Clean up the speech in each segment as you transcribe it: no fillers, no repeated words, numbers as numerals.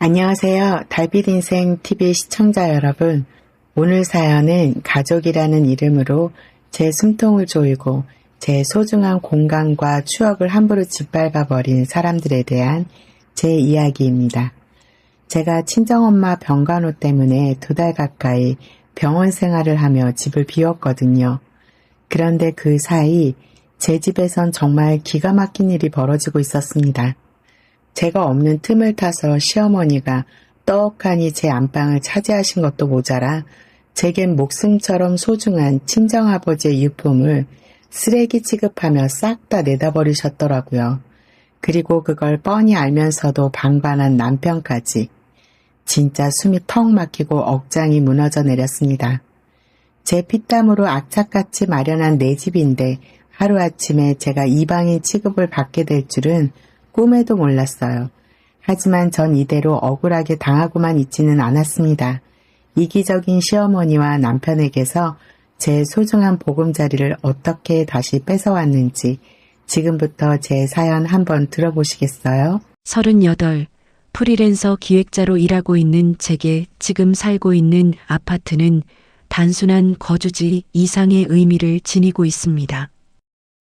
안녕하세요. 달빛 인생 TV 시청자 여러분. 오늘 사연은 가족이라는 이름으로 제 숨통을 조이고 제 소중한 공간과 추억을 함부로 짓밟아 버린 사람들에 대한 제 이야기입니다. 제가 친정엄마 병간호 때문에 2달 가까이 병원 생활을 하며 집을 비웠거든요. 그런데 그 사이 제 집에선 정말 기가 막힌 일이 벌어지고 있었습니다. 제가 없는 틈을 타서 시어머니가 떡하니 제 안방을 차지하신 것도 모자라 제겐 목숨처럼 소중한 친정아버지의 유품을 쓰레기 취급하며 싹 다 내다버리셨더라고요. 그리고 그걸 뻔히 알면서도 방관한 남편까지. 진짜 숨이 턱 막히고 억장이 무너져 내렸습니다. 제 피땀으로 악착같이 마련한 내 집인데 하루아침에 제가 이방인 취급을 받게 될 줄은 꿈에도 몰랐어요. 하지만 전 이대로 억울하게 당하고만 있지는 않았습니다. 이기적인 시어머니와 남편에게서 제 소중한 보금자리를 어떻게 다시 뺏어왔는지 지금부터 제 사연 한번 들어보시겠어요? 38. 프리랜서 기획자로 일하고 있는 제게 지금 살고 있는 아파트는 단순한 거주지 이상의 의미를 지니고 있습니다.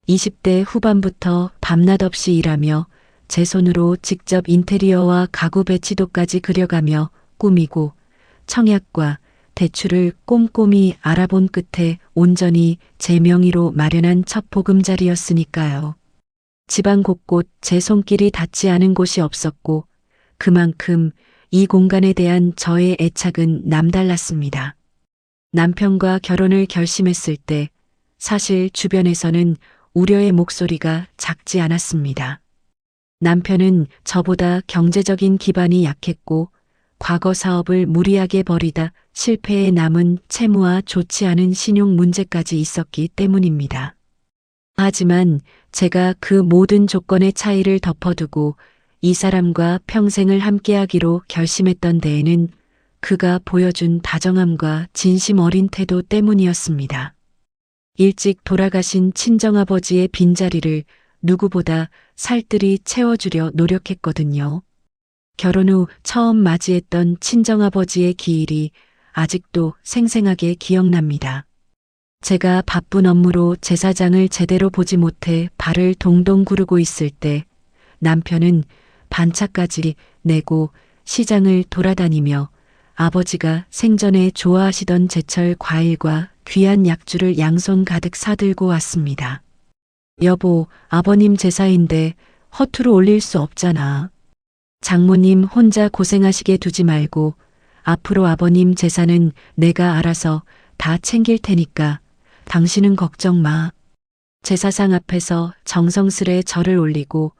20대 후반부터 밤낮 없이 일하며 제 손으로 직접 인테리어와 가구 배치도까지 그려가며 꾸미고 청약과 대출을 꼼꼼히 알아본 끝에 온전히 제 명의로 마련한 첫 보금자리였으니까요. 집안 곳곳 제 손길이 닿지 않은 곳이 없었고 그만큼 이 공간에 대한 저의 애착은 남달랐습니다. 남편과 결혼을 결심했을 때 사실 주변에서는 우려의 목소리가 작지 않았습니다. 남편은 저보다 경제적인 기반이 약했고 과거 사업을 무리하게 벌이다 실패에 남은 채무와 좋지 않은 신용 문제까지 있었기 때문입니다. 하지만 제가 그 모든 조건의 차이를 덮어두고 이 사람과 평생을 함께하기로 결심했던 데에는 그가 보여준 다정함과 진심 어린 태도 때문이었습니다. 일찍 돌아가신 친정아버지의 빈자리를 누구보다 살뜰히 채워주려 노력했거든요. 결혼 후 처음 맞이했던 친정아버지의 기일이 아직도 생생하게 기억납니다. 제가 바쁜 업무로 제사장을 제대로 보지 못해 발을 동동 구르고 있을 때 남편은 반차까지 내고 시장을 돌아다니며 아버지가 생전에 좋아하시던 제철 과일과 귀한 약주를 양손 가득 사들고 왔습니다. 여보, 아버님 제사인데 허투루 올릴 수 없잖아. 장모님 혼자 고생하시게 두지 말고 앞으로 아버님 제사는 내가 알아서 다 챙길 테니까 당신은 걱정 마. 제사상 앞에서 정성스레 절을 올리고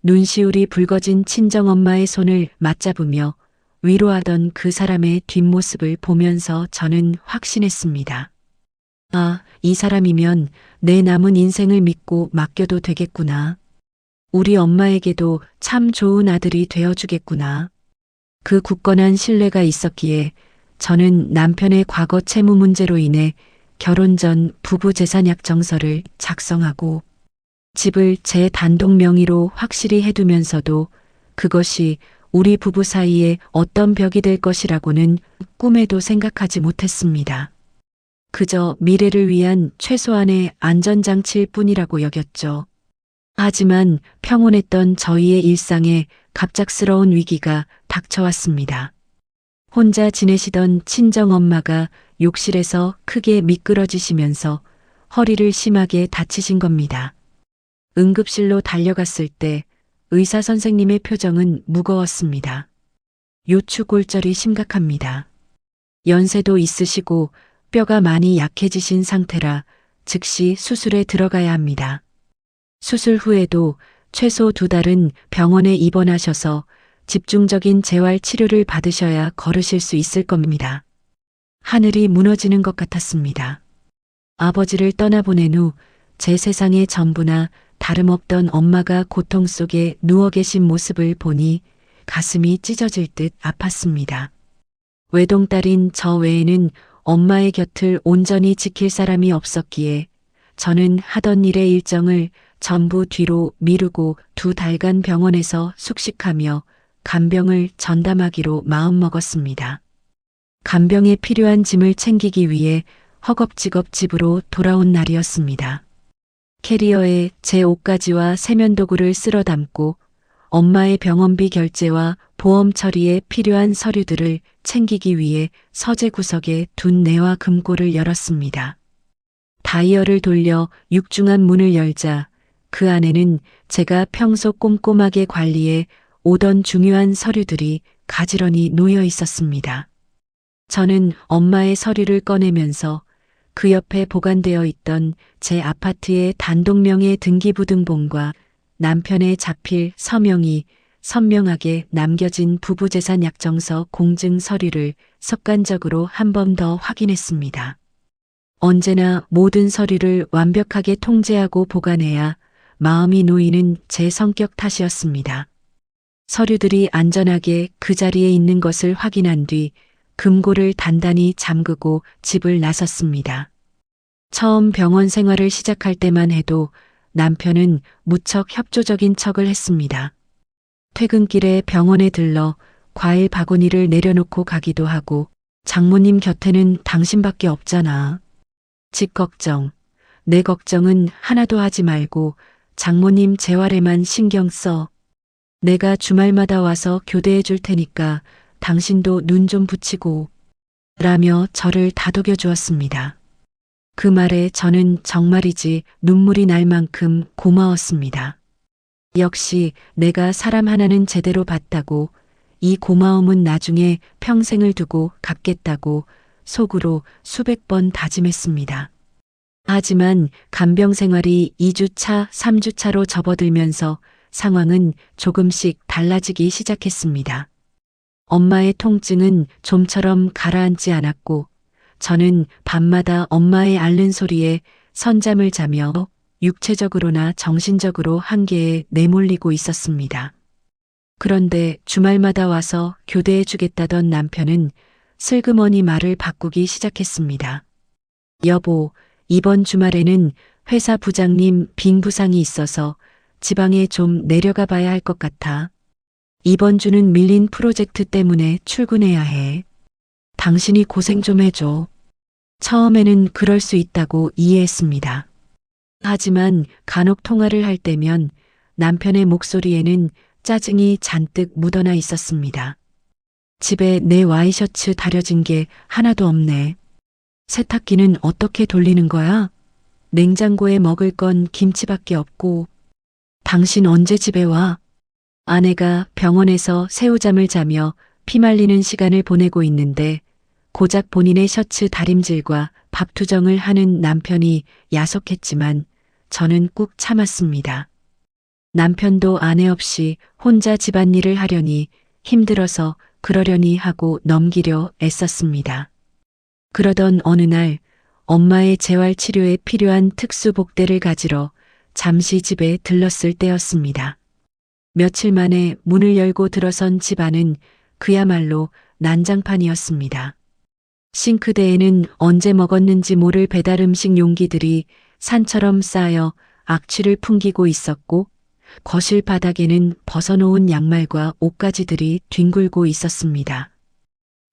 눈시울이 붉어진 친정엄마의 손을 맞잡으며 위로하던 그 사람의 뒷모습을 보면서 저는 확신했습니다. 아, 이 사람이면 내 남은 인생을 믿고 맡겨도 되겠구나. 우리 엄마에게도 참 좋은 아들이 되어주겠구나. 그 굳건한 신뢰가 있었기에 저는 남편의 과거 채무 문제로 인해 결혼 전 부부 재산 약정서를 작성하고 집을 제 단독 명의로 확실히 해두면서도 그것이 우리 부부 사이에 어떤 벽이 될 것이라고는 꿈에도 생각하지 못했습니다. 그저 미래를 위한 최소한의 안전장치일 뿐이라고 여겼죠. 하지만 평온했던 저희의 일상에 갑작스러운 위기가 닥쳐왔습니다. 혼자 지내시던 친정엄마가 욕실에서 크게 미끄러지시면서 허리를 심하게 다치신 겁니다. 응급실로 달려갔을 때 의사 선생님의 표정은 무거웠습니다. 요추골절이 심각합니다. 연세도 있으시고 뼈가 많이 약해지신 상태라 즉시 수술에 들어가야 합니다. 수술 후에도 최소 2달은 병원에 입원하셔서 집중적인 재활 치료를 받으셔야 걸으실 수 있을 겁니다. 하늘이 무너지는 것 같았습니다. 아버지를 떠나보낸 후 제 세상의 전부나 다름없던 엄마가 고통 속에 누워 계신 모습을 보니 가슴이 찢어질 듯 아팠습니다. 외동딸인 저 외에는 엄마의 곁을 온전히 지킬 사람이 없었기에 저는 하던 일의 일정을 전부 뒤로 미루고 2달간 병원에서 숙식하며 간병을 전담하기로 마음먹었습니다. 간병에 필요한 짐을 챙기기 위해 허겁지겁 집으로 돌아온 날이었습니다. 캐리어에 제 옷가지와 세면도구를 쓸어 담고 엄마의 병원비 결제와 보험 처리에 필요한 서류들을 챙기기 위해 서재 구석에 둔 내와 금고를 열었습니다. 다이얼을 돌려 육중한 문을 열자 그 안에는 제가 평소 꼼꼼하게 관리해 오던 중요한 서류들이 가지런히 놓여 있었습니다. 저는 엄마의 서류를 꺼내면서 그 옆에 보관되어 있던 제 아파트의 단독명의 등기부등본과 남편의 자필 서명이 선명하게 남겨진 부부재산 약정서 공증 서류를 습관적으로 한 번 더 확인했습니다. 언제나 모든 서류를 완벽하게 통제하고 보관해야 마음이 놓이는 제 성격 탓이었습니다. 서류들이 안전하게 그 자리에 있는 것을 확인한 뒤 금고를 단단히 잠그고 집을 나섰습니다. 처음 병원 생활을 시작할 때만 해도 남편은 무척 협조적인 척을 했습니다. 퇴근길에 병원에 들러 과일 바구니를 내려놓고 가기도 하고 장모님 곁에는 당신밖에 없잖아. 집 걱정, 내 걱정은 하나도 하지 말고 장모님 재활에만 신경 써. 내가 주말마다 와서 교대해 줄 테니까 당신도 눈 좀 붙이고 라며 저를 다독여 주었습니다. 그 말에 저는 정말이지 눈물이 날 만큼 고마웠습니다. 역시 내가 사람 하나는 제대로 봤다고 이 고마움은 나중에 평생을 두고 갚겠다고 속으로 수백 번 다짐했습니다. 하지만 간병 생활이 2주차, 3주차로 접어들면서 상황은 조금씩 달라지기 시작했습니다. 엄마의 통증은 좀처럼 가라앉지 않았고 저는 밤마다 엄마의 앓는 소리에 선잠을 자며 육체적으로나 정신적으로 한계에 내몰리고 있었습니다. 그런데 주말마다 와서 교대해 주겠다던 남편은 슬그머니 말을 바꾸기 시작했습니다. 여보, 이번 주말에는 회사 부장님 빙부상이 있어서 지방에 좀 내려가 봐야 할 것 같아. 이번 주는 밀린 프로젝트 때문에 출근해야 해. 당신이 고생 좀 해줘. 처음에는 그럴 수 있다고 이해했습니다. 하지만 간혹 통화를 할 때면 남편의 목소리에는 짜증이 잔뜩 묻어나 있었습니다. 집에 내 와이셔츠 다려진 게 하나도 없네. 세탁기는 어떻게 돌리는 거야? 냉장고에 먹을 건 김치밖에 없고. 당신 언제 집에 와? 아내가 병원에서 새우잠을 자며 피말리는 시간을 보내고 있는데 고작 본인의 셔츠 다림질과 밥 투정을 하는 남편이 야속했지만 저는 꾹 참았습니다. 남편도 아내 없이 혼자 집안일을 하려니 힘들어서 그러려니 하고 넘기려 애썼습니다. 그러던 어느 날 엄마의 재활치료에 필요한 특수복대를 가지러 잠시 집에 들렀을 때였습니다. 며칠 만에 문을 열고 들어선 집안은 그야말로 난장판이었습니다. 싱크대에는 언제 먹었는지 모를 배달 음식 용기들이 산처럼 쌓여 악취를 풍기고 있었고 거실 바닥에는 벗어놓은 양말과 옷가지들이 뒹굴고 있었습니다.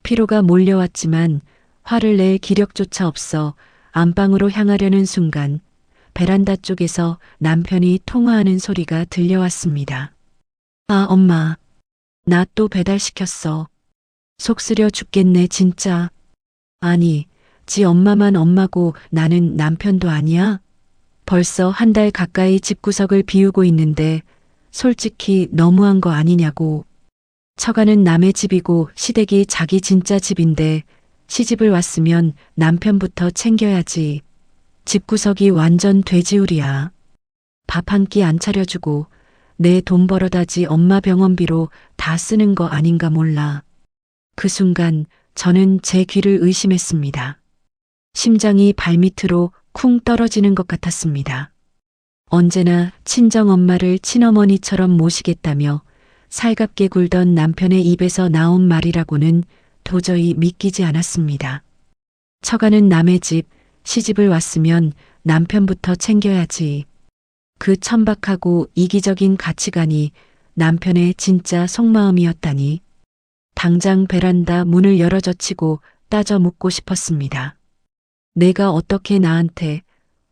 피로가 몰려왔지만 화를 낼 기력조차 없어 안방으로 향하려는 순간 베란다 쪽에서 남편이 통화하는 소리가 들려왔습니다. 아, 엄마. 나 또 배달시켰어. 속 쓰려 죽겠네, 진짜. 아니, 지 엄마만 엄마고 나는 남편도 아니야? 벌써 한 달 가까이 집구석을 비우고 있는데 솔직히 너무한 거 아니냐고. 처가는 남의 집이고 시댁이 자기 진짜 집인데 시집을 왔으면 남편부터 챙겨야지. 집구석이 완전 돼지우리야. 밥 한 끼 안 차려주고 내 돈 벌어다지 엄마 병원비로 다 쓰는 거 아닌가 몰라. 그 순간 저는 제 귀를 의심했습니다. 심장이 발밑으로 쿵 떨어지는 것 같았습니다. 언제나 친정엄마를 친어머니처럼 모시겠다며 살갑게 굴던 남편의 입에서 나온 말이라고는 도저히 믿기지 않았습니다. 처가는 남의 집, 시집을 왔으면 남편부터 챙겨야지. 그 천박하고 이기적인 가치관이 남편의 진짜 속마음이었다니. 당장 베란다 문을 열어 젖히고 따져 묻고 싶었습니다. 내가 어떻게 나한테,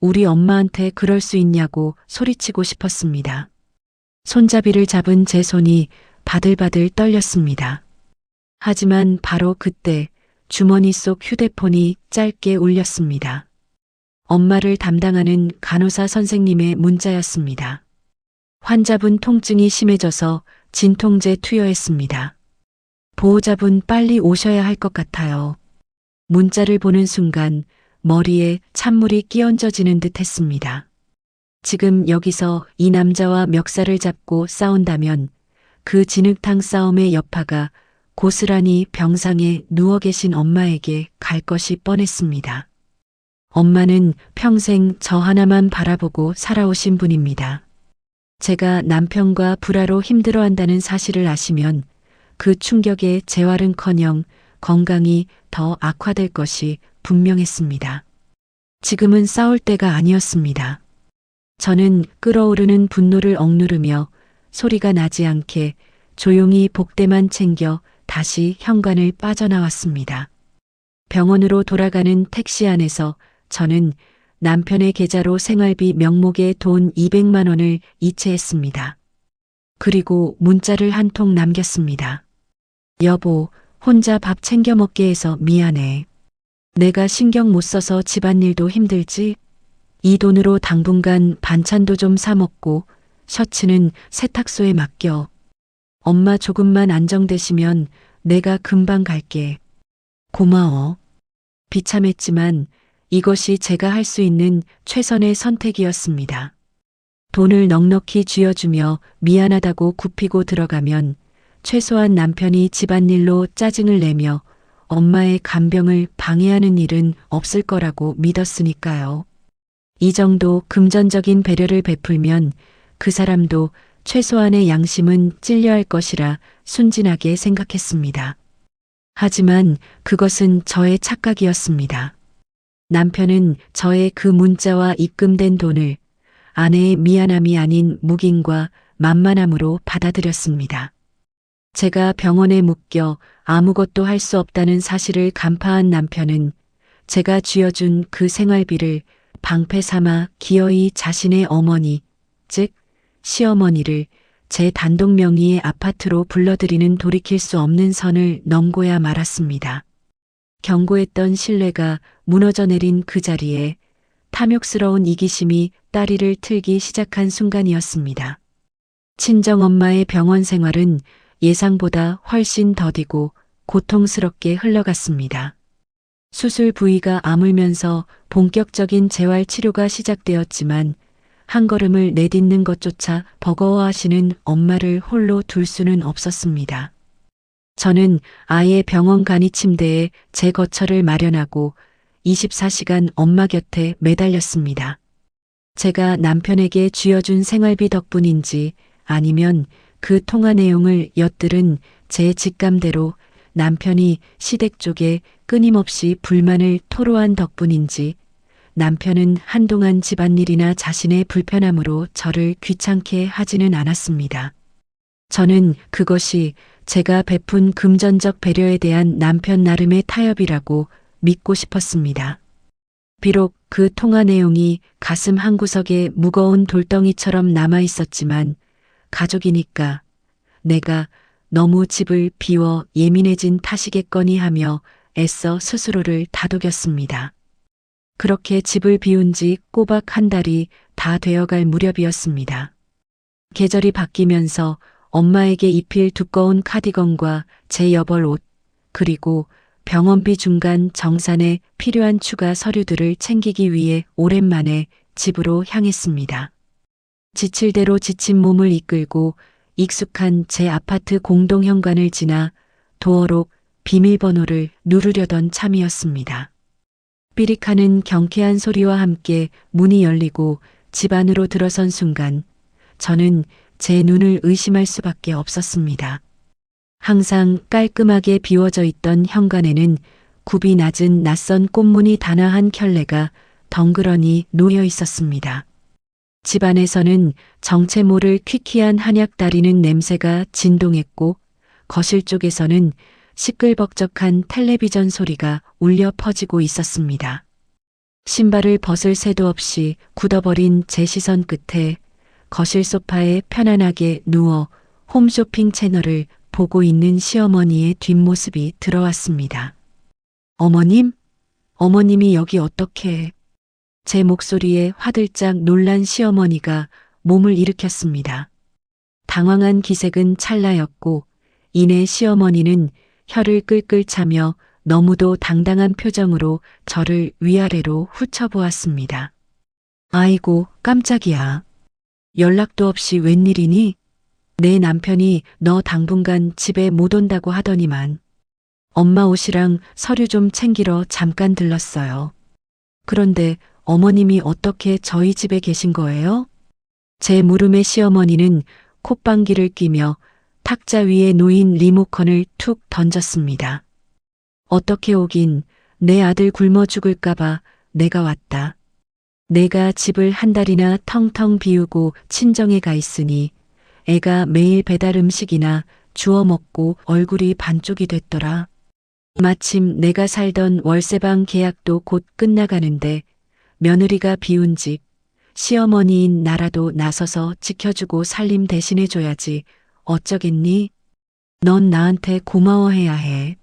우리 엄마한테 그럴 수 있냐고 소리치고 싶었습니다. 손잡이를 잡은 제 손이 바들바들 떨렸습니다. 하지만 바로 그때 주머니 속 휴대폰이 짧게 울렸습니다. 엄마를 담당하는 간호사 선생님의 문자였습니다. 환자분 통증이 심해져서 진통제 투여했습니다. 보호자분 빨리 오셔야 할 것 같아요. 문자를 보는 순간 머리에 찬물이 끼얹어지는 듯 했습니다. 지금 여기서 이 남자와 멱살을 잡고 싸운다면 그 진흙탕 싸움의 여파가 고스란히 병상에 누워 계신 엄마에게 갈 것이 뻔했습니다. 엄마는 평생 저 하나만 바라보고 살아오신 분입니다. 제가 남편과 불화로 힘들어한다는 사실을 아시면 그 충격에 재활은커녕 건강이 더 악화될 것이 분명했습니다. 지금은 싸울 때가 아니었습니다. 저는 끓어오르는 분노를 억누르며 소리가 나지 않게 조용히 복대만 챙겨 다시 현관을 빠져나왔습니다. 병원으로 돌아가는 택시 안에서 저는 남편의 계좌로 생활비 명목의 돈 200만 원을 이체했습니다. 그리고 문자를 한 통 남겼습니다. 여보, 혼자 밥 챙겨 먹게 해서 미안해. 내가 신경 못 써서 집안일도 힘들지? 이 돈으로 당분간 반찬도 좀 사 먹고 셔츠는 세탁소에 맡겨. 엄마 조금만 안정되시면 내가 금방 갈게. 고마워. 비참했지만 이것이 제가 할 수 있는 최선의 선택이었습니다. 돈을 넉넉히 쥐어주며 미안하다고 굽히고 들어가면 최소한 남편이 집안일로 짜증을 내며 엄마의 간병을 방해하는 일은 없을 거라고 믿었으니까요. 이 정도 금전적인 배려를 베풀면 그 사람도 최소한의 양심은 찔려할 것이라 순진하게 생각했습니다. 하지만 그것은 저의 착각이었습니다. 남편은 저의 그 문자와 입금된 돈을 아내의 미안함이 아닌 묵인과 만만함으로 받아들였습니다. 제가 병원에 묶여 아무것도 할 수 없다는 사실을 간파한 남편은 제가 쥐어준 그 생활비를 방패 삼아 기어이 자신의 어머니, 즉 시어머니를 제 단독 명의의 아파트로 불러들이는 돌이킬 수 없는 선을 넘고야 말았습니다. 견고했던 신뢰가 무너져 내린 그 자리에 탐욕스러운 이기심이 다리를 틀기 시작한 순간이었습니다. 친정엄마의 병원 생활은 예상보다 훨씬 더디고 고통스럽게 흘러갔습니다. 수술 부위가 아물면서 본격적인 재활 치료가 시작되었지만 한 걸음을 내딛는 것조차 버거워하시는 엄마를 홀로 둘 수는 없었습니다. 저는 아예 병원 간이 침대에 제 거처를 마련하고 24시간 엄마 곁에 매달렸습니다. 제가 남편에게 쥐어준 생활비 덕분인지 아니면 그 통화 내용을 엿들은 제 직감대로 남편이 시댁 쪽에 끊임없이 불만을 토로한 덕분인지 남편은 한동안 집안일이나 자신의 불편함으로 저를 귀찮게 하지는 않았습니다. 저는 그것이 제가 베푼 금전적 배려에 대한 남편 나름의 타협이라고 믿고 싶었습니다. 비록 그 통화 내용이 가슴 한구석에 무거운 돌덩이처럼 남아 있었지만 가족이니까 내가 너무 집을 비워 예민해진 탓이겠거니 하며 애써 스스로를 다독였습니다. 그렇게 집을 비운 지 꼬박 한 달이 다 되어갈 무렵이었습니다. 계절이 바뀌면서 엄마에게 입힐 두꺼운 카디건과 제 여벌 옷, 그리고 병원비 중간 정산에 필요한 추가 서류들을 챙기기 위해 오랜만에 집으로 향했습니다. 지칠 대로 지친 몸을 이끌고 익숙한 제 아파트 공동 현관을 지나 도어록 비밀번호를 누르려던 참이었습니다. 삐릭하는 경쾌한 소리와 함께 문이 열리고 집 안으로 들어선 순간 저는 제 눈을 의심할 수밖에 없었습니다. 항상 깔끔하게 비워져 있던 현관에는 굽이 낮은 낯선 꽃무늬 단아한 켤레가 덩그러니 놓여 있었습니다. 집안에서는 정체 모를 퀴퀴한 한약 다리는 냄새가 진동했고 거실 쪽에서는 시끌벅적한 텔레비전 소리가 울려 퍼지고 있었습니다. 신발을 벗을 새도 없이 굳어버린 제 시선 끝에 거실 소파에 편안하게 누워 홈쇼핑 채널을 보고 있는 시어머니의 뒷모습이 들어왔습니다. 어머님? 어머님이 여기 어떻게? 제 목소리에 화들짝 놀란 시어머니가 몸을 일으켰습니다. 당황한 기색은 찰나였고 이내 시어머니는 혀를 끌끌 차며 너무도 당당한 표정으로 저를 위아래로 훑어보았습니다. 아이고, 깜짝이야. 연락도 없이 웬일이니? 내 남편이 너 당분간 집에 못 온다고 하더니만. 엄마 옷이랑 서류 좀 챙기러 잠깐 들렀어요. 그런데 어머님이 어떻게 저희 집에 계신 거예요? 제 물음에 시어머니는 콧방귀를 뀌며 탁자 위에 놓인 리모컨을 툭 던졌습니다. 어떻게 오긴, 내 아들 굶어 죽을까봐 내가 왔다. 내가 집을 한 달이나 텅텅 비우고 친정에 가 있으니 애가 매일 배달 음식이나 주워 먹고 얼굴이 반쪽이 됐더라. 마침 내가 살던 월세방 계약도 곧 끝나가는데 며느리가 비운 집, 시어머니인 나라도 나서서 지켜주고 살림 대신해줘야지 어쩌겠니? 넌 나한테 고마워해야 해.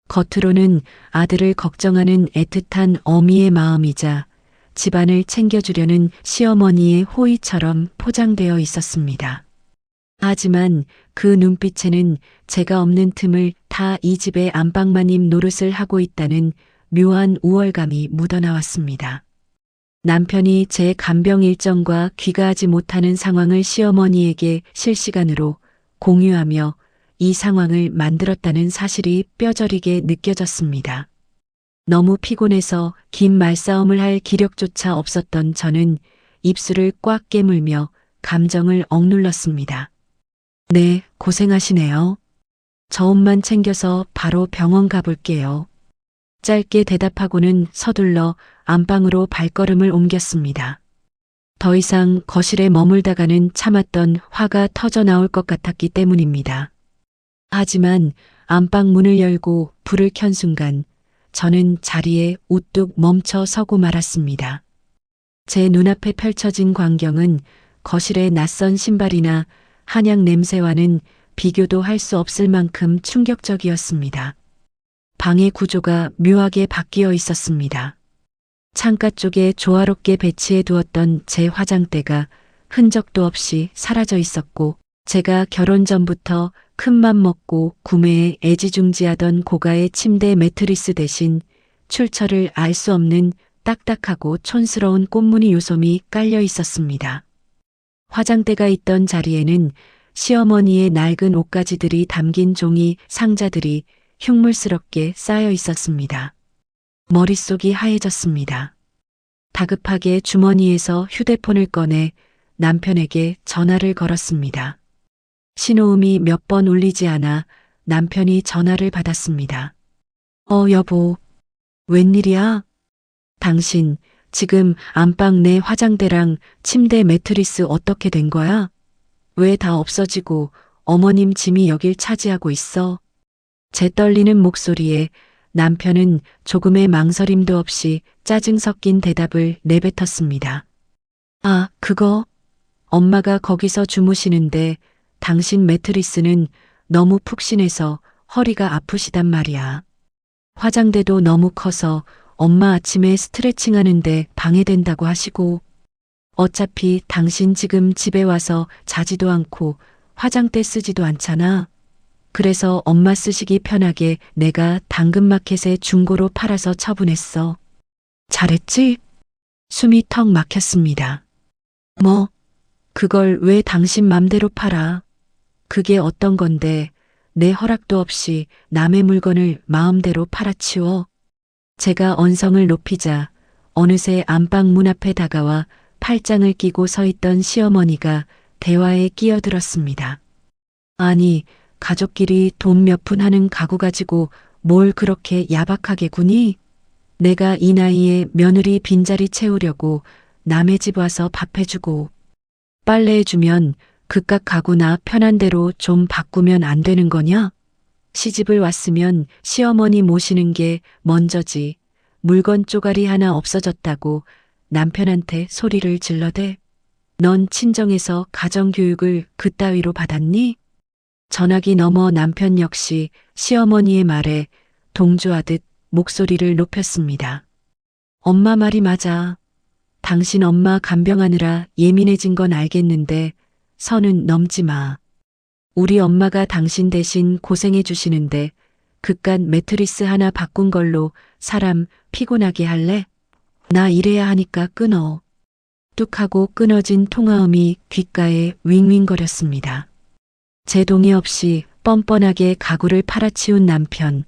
겉으로는 아들을 걱정하는 애틋한 어미의 마음이자 집안을 챙겨주려는 시어머니의 호의처럼 포장되어 있었습니다. 하지만 그 눈빛에는 제가 없는 틈을 타 이 집의 안방마님 노릇을 하고 있다는 묘한 우월감이 묻어나왔습니다. 남편이 제 간병 일정과 귀가하지 못하는 상황을 시어머니에게 실시간으로 공유하며 이 상황을 만들었다는 사실이 뼈저리게 느껴졌습니다. 너무 피곤해서 긴 말싸움을 할 기력조차 없었던 저는 입술을 꽉 깨물며 감정을 억눌렀습니다. 네, 고생하시네요. 저 옷만 챙겨서 바로 병원 가볼게요. 짧게 대답하고는 서둘러 안방으로 발걸음을 옮겼습니다. 더 이상 거실에 머물다가는 참았던 화가 터져 나올 것 같았기 때문입니다. 하지만 안방 문을 열고 불을 켠 순간 저는 자리에 우뚝 멈춰 서고 말았습니다. 제 눈앞에 펼쳐진 광경은 거실의 낯선 신발이나 한약 냄새와는 비교도 할 수 없을 만큼 충격적이었습니다. 방의 구조가 묘하게 바뀌어 있었습니다. 창가 쪽에 조화롭게 배치해 두었던 제 화장대가 흔적도 없이 사라져 있었고 제가 결혼 전부터 큰맘 먹고 구매에 애지중지하던 고가의 침대 매트리스 대신 출처를 알 수 없는 딱딱하고 촌스러운 꽃무늬 요솜이 깔려 있었습니다. 화장대가 있던 자리에는 시어머니의 낡은 옷가지들이 담긴 종이 상자들이 흉물스럽게 쌓여 있었습니다. 머릿속이 하얘졌습니다. 다급하게 주머니에서 휴대폰을 꺼내 남편에게 전화를 걸었습니다. 신호음이 몇 번 울리지 않아 남편이 전화를 받았습니다. 여보, 웬일이야? 당신 지금 안방 내 화장대랑 침대 매트리스 어떻게 된 거야? 왜 다 없어지고 어머님 짐이 여길 차지하고 있어? 제 떨리는 목소리에 남편은 조금의 망설임도 없이 짜증 섞인 대답을 내뱉었습니다. 아, 그거? 엄마가 거기서 주무시는데 당신 매트리스는 너무 푹신해서 허리가 아프시단 말이야. 화장대도 너무 커서 엄마 아침에 스트레칭 하는데 방해된다고 하시고 어차피 당신 지금 집에 와서 자지도 않고 화장대 쓰지도 않잖아. 그래서 엄마 쓰시기 편하게 내가 당근마켓에 중고로 팔아서 처분했어. 잘했지? 숨이 턱 막혔습니다. 뭐? 그걸 왜 당신 맘대로 팔아? 그게 어떤 건데 내 허락도 없이 남의 물건을 마음대로 팔아치워? 제가 언성을 높이자 어느새 안방 문 앞에 다가와 팔짱을 끼고 서 있던 시어머니가 대화에 끼어들었습니다. 아니, 가족끼리 돈 몇 푼 하는 가구 가지고 뭘 그렇게 야박하게 구니? 내가 이 나이에 며느리 빈자리 채우려고 남의 집 와서 밥 해주고 빨래해주면 그깟 가구나 편한 대로 좀 바꾸면 안 되는 거냐? 시집을 왔으면 시어머니 모시는 게 먼저지. 물건 쪼가리 하나 없어졌다고 남편한테 소리를 질러대. 넌 친정에서 가정교육을 그따위로 받았니? 전화기 너머 남편 역시 시어머니의 말에 동조하듯 목소리를 높였습니다. 엄마 말이 맞아. 당신 엄마 간병하느라 예민해진 건 알겠는데 선은 넘지 마. 우리 엄마가 당신 대신 고생해 주시는데 그깟 매트리스 하나 바꾼 걸로 사람 피곤하게 할래? 나 일해야 하니까 끊어. 뚝 하고 끊어진 통화음이 귓가에 윙윙거렸습니다. 제 동의 없이 뻔뻔하게 가구를 팔아치운 남편,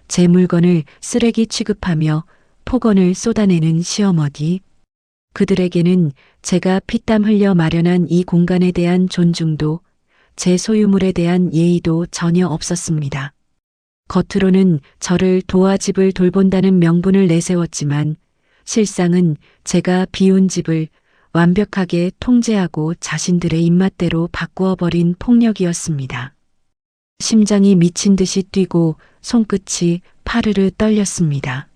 제 물건을 쓰레기 취급하며 폭언을 쏟아내는 시어머니. 그들에게는 제가 피땀 흘려 마련한 이 공간에 대한 존중도 제 소유물에 대한 예의도 전혀 없었습니다. 겉으로는 저를 도와 집을 돌본다는 명분을 내세웠지만 실상은 제가 비운 집을 완벽하게 통제하고 자신들의 입맛대로 바꾸어 버린 폭력이었습니다. 심장이 미친 듯이 뛰고 손끝이 파르르 떨렸습니다.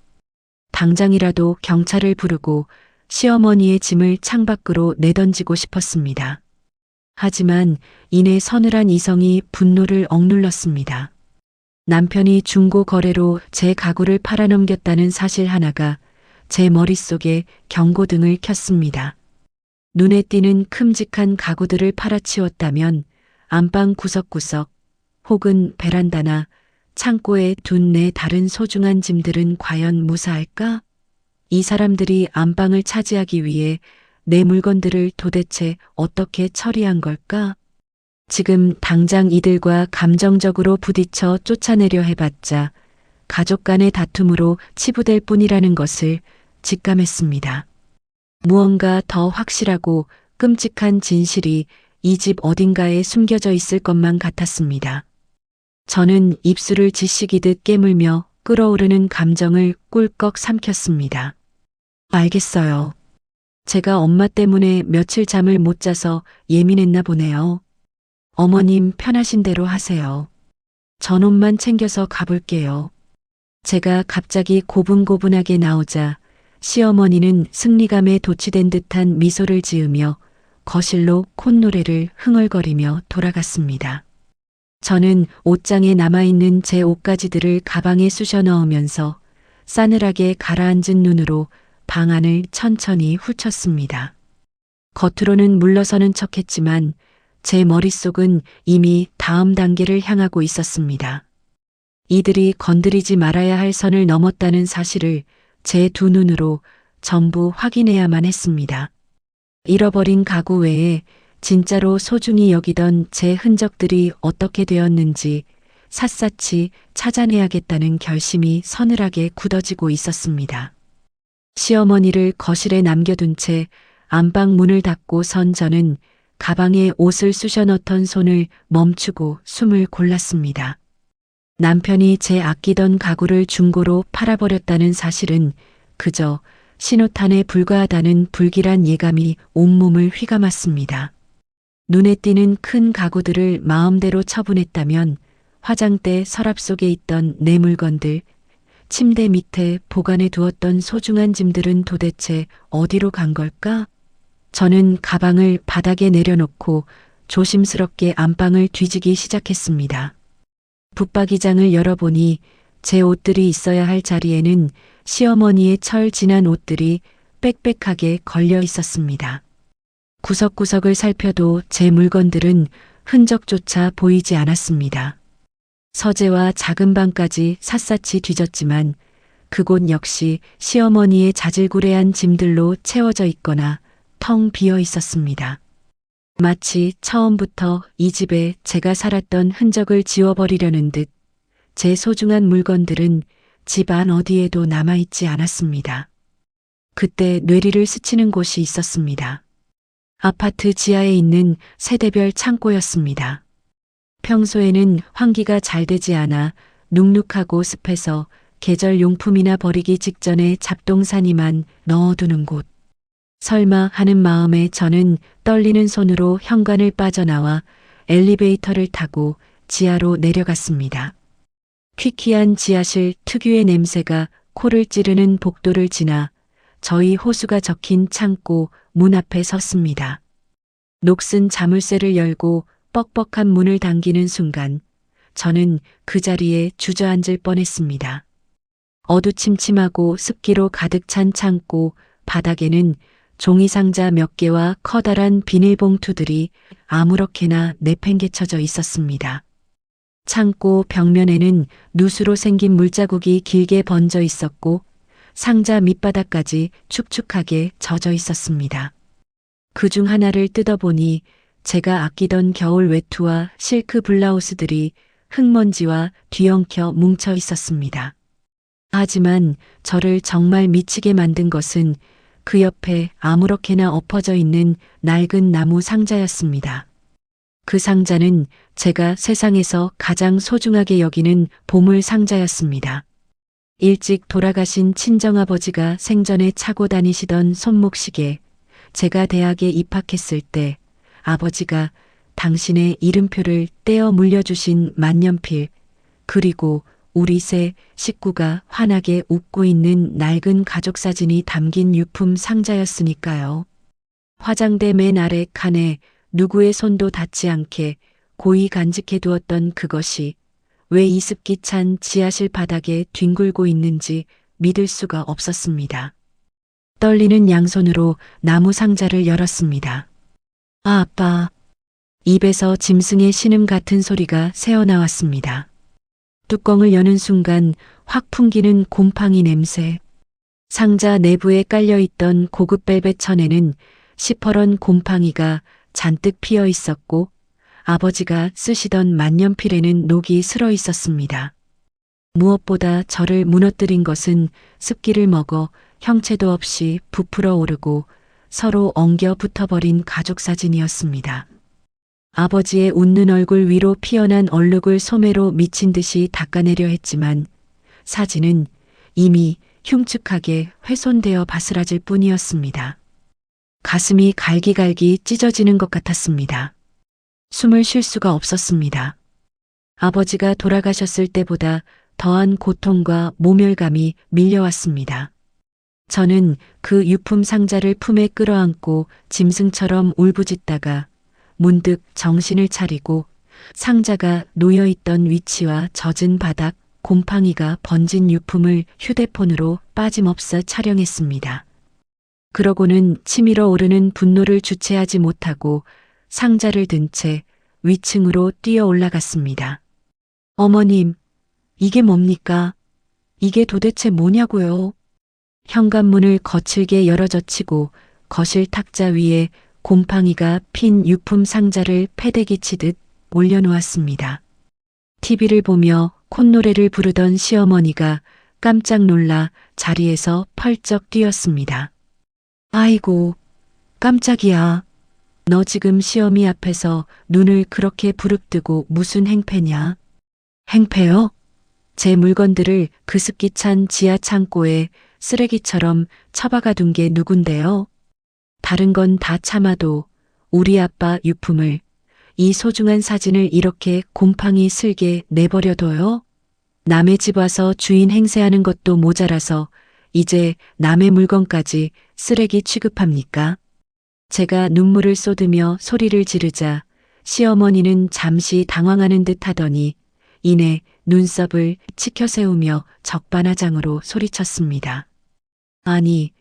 당장이라도 경찰을 부르고 시어머니의 짐을 창밖으로 내던지고 싶었습니다. 하지만 이내 서늘한 이성이 분노를 억눌렀습니다. 남편이 중고 거래로 제 가구를 팔아넘겼다는 사실 하나가 제 머릿속에 경고등을 켰습니다. 눈에 띄는 큼직한 가구들을 팔아치웠다면 안방 구석구석 혹은 베란다나 창고에 둔 내 다른 소중한 짐들은 과연 무사할까? 이 사람들이 안방을 차지하기 위해 내 물건들을 도대체 어떻게 처리한 걸까? 지금 당장 이들과 감정적으로 부딪혀 쫓아내려 해봤자 가족 간의 다툼으로 치부될 뿐이라는 것을 직감했습니다. 무언가 더 확실하고 끔찍한 진실이 이 집 어딘가에 숨겨져 있을 것만 같았습니다. 저는 입술을 지식이듯 깨물며 끓어오르는 감정을 꿀꺽 삼켰습니다. 알겠어요. 제가 엄마 때문에 며칠 잠을 못 자서 예민했나 보네요. 어머님 편하신 대로 하세요. 전 옷만 챙겨서 가볼게요. 제가 갑자기 고분고분하게 나오자 시어머니는 승리감에 도취된 듯한 미소를 지으며 거실로 콧노래를 흥얼거리며 돌아갔습니다. 저는 옷장에 남아있는 제 옷가지들을 가방에 쑤셔 넣으면서 싸늘하게 가라앉은 눈으로 방 안을 천천히 훑었습니다. 겉으로는 물러서는 척했지만 제 머릿속은 이미 다음 단계를 향하고 있었습니다. 이들이 건드리지 말아야 할 선을 넘었다는 사실을 제 두 눈으로 전부 확인해야만 했습니다. 잃어버린 가구 외에 진짜로 소중히 여기던 제 흔적들이 어떻게 되었는지 샅샅이 찾아내야겠다는 결심이 서늘하게 굳어지고 있었습니다. 시어머니를 거실에 남겨둔 채 안방 문을 닫고 선 저는 가방에 옷을 쑤셔 넣던 손을 멈추고 숨을 골랐습니다. 남편이 제 아끼던 가구를 중고로 팔아버렸다는 사실은 그저 신호탄에 불과하다는 불길한 예감이 온몸을 휘감았습니다. 눈에 띄는 큰 가구들을 마음대로 처분했다면 화장대 서랍 속에 있던 내 물건들, 침대 밑에 보관해 두었던 소중한 짐들은 도대체 어디로 간 걸까? 저는 가방을 바닥에 내려놓고 조심스럽게 안방을 뒤지기 시작했습니다. 붙박이장을 열어보니 제 옷들이 있어야 할 자리에는 시어머니의 철 진한 옷들이 빽빽하게 걸려 있었습니다. 구석구석을 살펴도 제 물건들은 흔적조차 보이지 않았습니다. 서재와 작은 방까지 샅샅이 뒤졌지만 그곳 역시 시어머니의 자질구레한 짐들로 채워져 있거나 텅 비어 있었습니다. 마치 처음부터 이 집에 제가 살았던 흔적을 지워버리려는 듯 제 소중한 물건들은 집 안 어디에도 남아있지 않았습니다. 그때 뇌리를 스치는 곳이 있었습니다. 아파트 지하에 있는 세대별 창고였습니다. 평소에는 환기가 잘 되지 않아 눅눅하고 습해서 계절 용품이나 버리기 직전에 잡동사니만 넣어두는 곳. 설마 하는 마음에 저는 떨리는 손으로 현관을 빠져나와 엘리베이터를 타고 지하로 내려갔습니다. 퀴퀴한 지하실 특유의 냄새가 코를 찌르는 복도를 지나 저희 호수가 적힌 창고 문 앞에 섰습니다. 녹슨 자물쇠를 열고 뻑뻑한 문을 당기는 순간 저는 그 자리에 주저앉을 뻔했습니다. 어두침침하고 습기로 가득 찬 창고 바닥에는 종이상자 몇 개와 커다란 비닐봉투들이 아무렇게나 내팽개쳐져 있었습니다. 창고 벽면에는 누수로 생긴 물자국이 길게 번져 있었고 상자 밑바닥까지 축축하게 젖어 있었습니다. 그중 하나를 뜯어보니 제가 아끼던 겨울 외투와 실크 블라우스들이 흙먼지와 뒤엉켜 뭉쳐 있었습니다. 하지만 저를 정말 미치게 만든 것은 그 옆에 아무렇게나 엎어져 있는 낡은 나무 상자였습니다. 그 상자는 제가 세상에서 가장 소중하게 여기는 보물 상자였습니다. 일찍 돌아가신 친정아버지가 생전에 차고 다니시던 손목시계, 제가 대학에 입학했을 때 아버지가 당신의 이름표를 떼어 물려주신 만년필, 그리고 우리 세 식구가 환하게 웃고 있는 낡은 가족사진이 담긴 유품 상자였으니까요. 화장대 맨 아래 칸에 누구의 손도 닿지 않게 고이 간직해 두었던 그것이 왜 이 습기 찬 지하실 바닥에 뒹굴고 있는지 믿을 수가 없었습니다. 떨리는 양손으로 나무 상자를 열었습니다. 아, 아빠. 입에서 짐승의 신음 같은 소리가 새어나왔습니다. 뚜껑을 여는 순간 확 풍기는 곰팡이 냄새. 상자 내부에 깔려있던 고급 벨벳 천에는 시퍼런 곰팡이가 잔뜩 피어 있었고 아버지가 쓰시던 만년필에는 녹이 슬어 있었습니다. 무엇보다 저를 무너뜨린 것은 습기를 먹어 형체도 없이 부풀어 오르고 서로 엉겨 붙어버린 가족사진이었습니다. 아버지의 웃는 얼굴 위로 피어난 얼룩을 소매로 미친 듯이 닦아내려 했지만 사진은 이미 흉측하게 훼손되어 바스라질 뿐이었습니다. 가슴이 갈기갈기 찢어지는 것 같았습니다. 숨을 쉴 수가 없었습니다. 아버지가 돌아가셨을 때보다 더한 고통과 모멸감이 밀려왔습니다. 저는 그 유품 상자를 품에 끌어안고 짐승처럼 울부짖다가 문득 정신을 차리고 상자가 놓여있던 위치와 젖은 바닥, 곰팡이가 번진 유품을 휴대폰으로 빠짐없어 촬영했습니다. 그러고는 치밀어 오르는 분노를 주체하지 못하고 상자를 든 채 위층으로 뛰어 올라갔습니다. 어머님, 이게 뭡니까? 이게 도대체 뭐냐고요? 현관문을 거칠게 열어젖히고 거실 탁자 위에 곰팡이가 핀 유품 상자를 패대기 치듯 올려놓았습니다. TV를 보며 콧노래를 부르던 시어머니가 깜짝 놀라 자리에서 펄쩍 뛰었습니다. 아이고, 깜짝이야. 너 지금 시어미 앞에서 눈을 그렇게 부릅뜨고 무슨 행패냐? 행패요? 제 물건들을 그 습기 찬 지하 창고에 쓰레기처럼 처박아 둔 게 누군데요? 다른 건 다 참아도 우리 아빠 유품을, 이 소중한 사진을 이렇게 곰팡이 슬게 내버려둬요? 남의 집 와서 주인 행세하는 것도 모자라서 이제 남의 물건까지 쓰레기 취급합니까? 제가 눈물을 쏟으며 소리를 지르자 시어머니는 잠시 당황하는 듯 하더니 이내 눈썹을 치켜 세우며 적반하장으로 소리쳤습니다. 아니,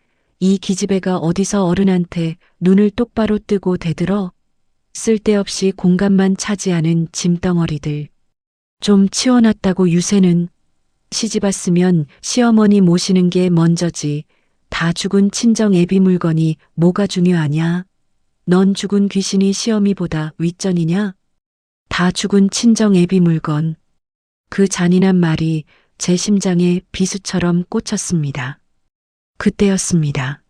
이 기집애가 어디서 어른한테 눈을 똑바로 뜨고 대들어? 쓸데없이 공간만 차지하는 짐덩어리들. 좀 치워놨다고 유세는. 시집 왔으면 시어머니 모시는 게 먼저지. 다 죽은 친정 애비 물건이 뭐가 중요하냐? 넌 죽은 귀신이 시어미보다 윗전이냐? 다 죽은 친정 애비 물건. 그 잔인한 말이 제 심장에 비수처럼 꽂혔습니다. 그때였습니다.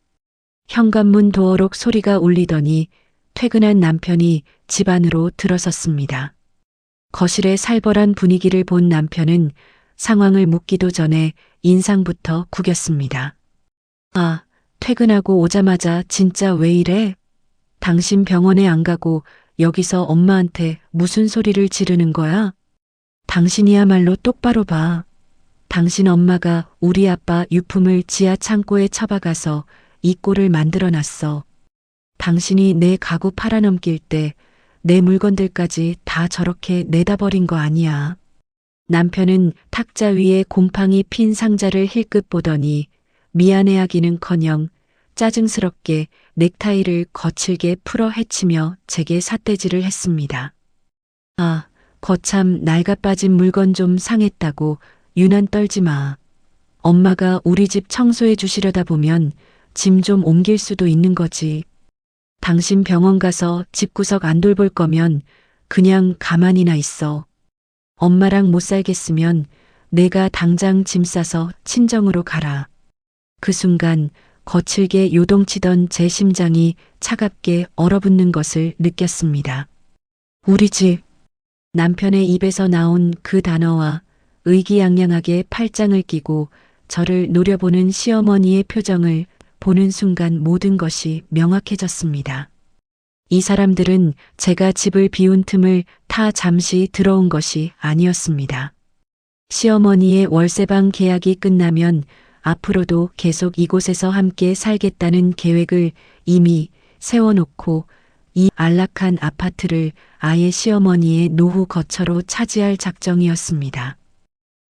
현관문 도어록 소리가 울리더니 퇴근한 남편이 집 안으로 들어섰습니다. 거실의 살벌한 분위기를 본 남편은 상황을 묻기도 전에 인상부터 구겼습니다. 아, 퇴근하고 오자마자 진짜 왜 이래? 당신 병원에 안 가고 여기서 엄마한테 무슨 소리를 지르는 거야? 당신이야말로 똑바로 봐. 당신 엄마가 우리 아빠 유품을 지하 창고에 처박아서 이 꼴을 만들어 놨어. 당신이 내 가구 팔아넘길 때 내 물건들까지 다 저렇게 내다 버린 거 아니야. 남편은 탁자 위에 곰팡이 핀 상자를 힐끗 보더니 미안해하기는커녕 짜증스럽게 넥타이를 거칠게 풀어 헤치며 제게 삿대질을 했습니다. 아, 거참 낡아빠진 물건 좀 상했다고 유난 떨지 마. 엄마가 우리 집 청소해 주시려다 보면 짐 좀 옮길 수도 있는 거지. 당신 병원 가서 집구석 안 돌볼 거면 그냥 가만히나 있어. 엄마랑 못 살겠으면 내가 당장 짐 싸서 친정으로 가라. 그 순간 거칠게 요동치던 제 심장이 차갑게 얼어붙는 것을 느꼈습니다. 우리 집. 남편의 입에서 나온 그 단어와 의기양양하게 팔짱을 끼고 저를 노려보는 시어머니의 표정을 보는 순간 모든 것이 명확해졌습니다. 이 사람들은 제가 집을 비운 틈을 타 잠시 들어온 것이 아니었습니다. 시어머니의 월세방 계약이 끝나면 앞으로도 계속 이곳에서 함께 살겠다는 계획을 이미 세워놓고 이 안락한 아파트를 아예 시어머니의 노후 거처로 차지할 작정이었습니다.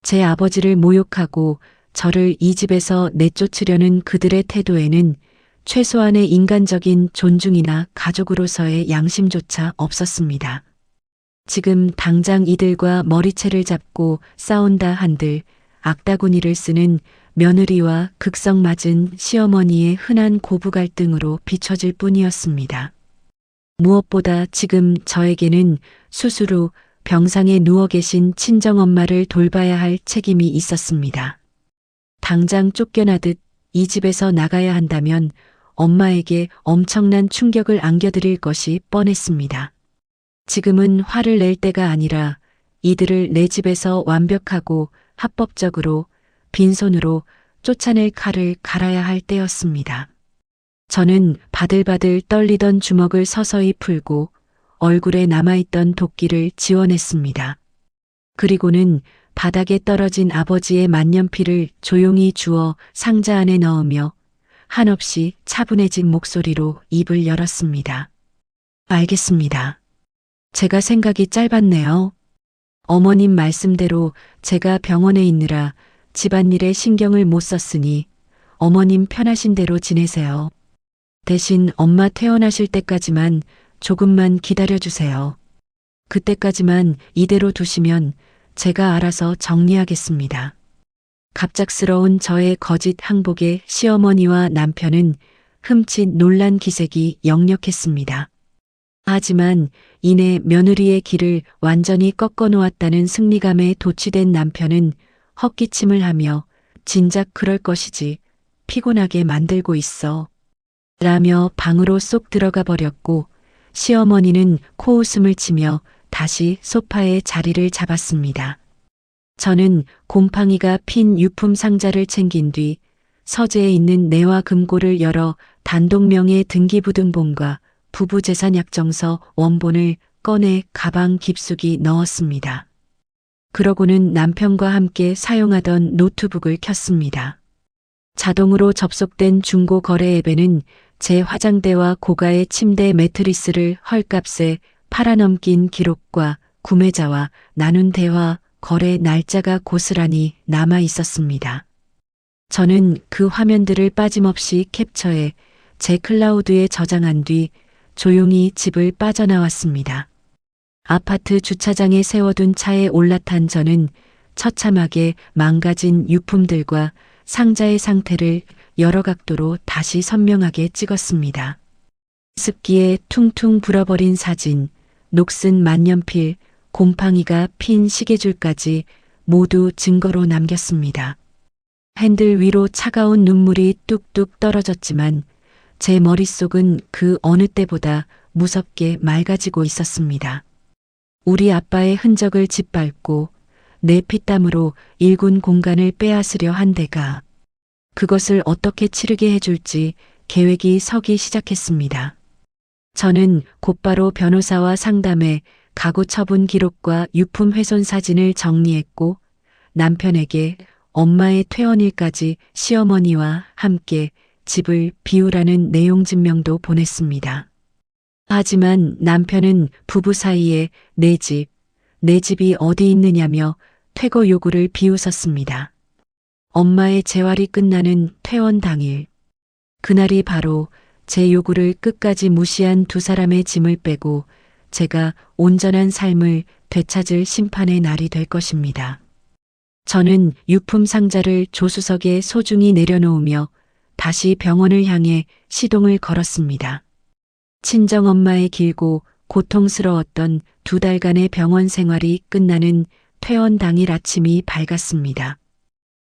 제 아버지를 모욕하고 저를 이 집에서 내쫓으려는 그들의 태도에는 최소한의 인간적인 존중이나 가족으로서의 양심조차 없었습니다. 지금 당장 이들과 머리채를 잡고 싸운다 한들 악다구니를 쓰는 며느리와 극성맞은 시어머니의 흔한 고부 갈등으로 비춰질 뿐이었습니다. 무엇보다 지금 저에게는 수술 후 병상에 누워 계신 친정엄마를 돌봐야 할 책임이 있었습니다. 당장 쫓겨나듯 이 집에서 나가야 한다면 엄마에게 엄청난 충격을 안겨드릴 것이 뻔했습니다. 지금은 화를 낼 때가 아니라 이들을 내 집에서 완벽하고 합법적으로 빈손으로 쫓아낼 칼을 갈아야 할 때였습니다. 저는 바들바들 떨리던 주먹을 서서히 풀고 얼굴에 남아있던 도끼를 지워냈습니다. 그리고는 바닥에 떨어진 아버지의 만년필을 조용히 주워 상자 안에 넣으며 한없이 차분해진 목소리로 입을 열었습니다. 알겠습니다. 제가 생각이 짧았네요. 어머님 말씀대로 제가 병원에 있느라 집안일에 신경을 못 썼으니 어머님 편하신 대로 지내세요. 대신 엄마 퇴원하실 때까지만 조금만 기다려주세요. 그때까지만 이대로 두시면 제가 알아서 정리하겠습니다. 갑작스러운 저의 거짓 항복에 시어머니와 남편은 흠칫 놀란 기색이 역력했습니다. 하지만 이내 며느리의 길을 완전히 꺾어 놓았다는 승리감에 도취된 남편은 헛기침을 하며 진작 그럴 것이지 피곤하게 만들고 있어 라며 방으로 쏙 들어가 버렸고 시어머니는 코웃음을 치며 다시 소파에 자리를 잡았습니다. 저는 곰팡이가 핀 유품 상자를 챙긴 뒤 서재에 있는 내와 금고를 열어 단독명의 등기부등본과 부부재산약정서 원본을 꺼내 가방 깊숙이 넣었습니다. 그러고는 남편과 함께 사용하던 노트북을 켰습니다. 자동으로 접속된 중고 거래 앱에는 제 화장대와 고가의 침대 매트리스를 헐값에 팔아넘긴 기록과 구매자와 나눈 대화, 거래 날짜가 고스란히 남아 있었습니다. 저는 그 화면들을 빠짐없이 캡처해 제 클라우드에 저장한 뒤 조용히 집을 빠져나왔습니다. 아파트 주차장에 세워둔 차에 올라탄 저는 처참하게 망가진 유품들과 상자의 상태를 여러 각도로 다시 선명하게 찍었습니다. 습기에 퉁퉁 불어버린 사진, 녹슨 만년필, 곰팡이가 핀 시계줄까지 모두 증거로 남겼습니다. 핸들 위로 차가운 눈물이 뚝뚝 떨어졌지만 제 머릿속은 그 어느 때보다 무섭게 맑아지고 있었습니다. 우리 아빠의 흔적을 짓밟고 내 피땀으로 일군 공간을 빼앗으려 한 데가 그것을 어떻게 치르게 해줄지 계획이 서기 시작했습니다. 저는 곧바로 변호사와 상담해 가구 처분 기록과 유품 훼손 사진을 정리했고 남편에게 엄마의 퇴원일까지 시어머니와 함께 집을 비우라는 내용 증명도 보냈습니다. 하지만 남편은 부부 사이에 내 집이 어디 있느냐며 퇴거 요구를 비웃었습니다. 엄마의 재활이 끝나는 퇴원 당일. 그날이 바로 제 요구를 끝까지 무시한 두 사람의 짐을 빼고 제가 온전한 삶을 되찾을 심판의 날이 될 것입니다. 저는 유품 상자를 조수석에 소중히 내려놓으며 다시 병원을 향해 시동을 걸었습니다. 친정엄마의 길고 고통스러웠던 2달간의 병원 생활이 끝나는 퇴원 당일 아침이 밝았습니다.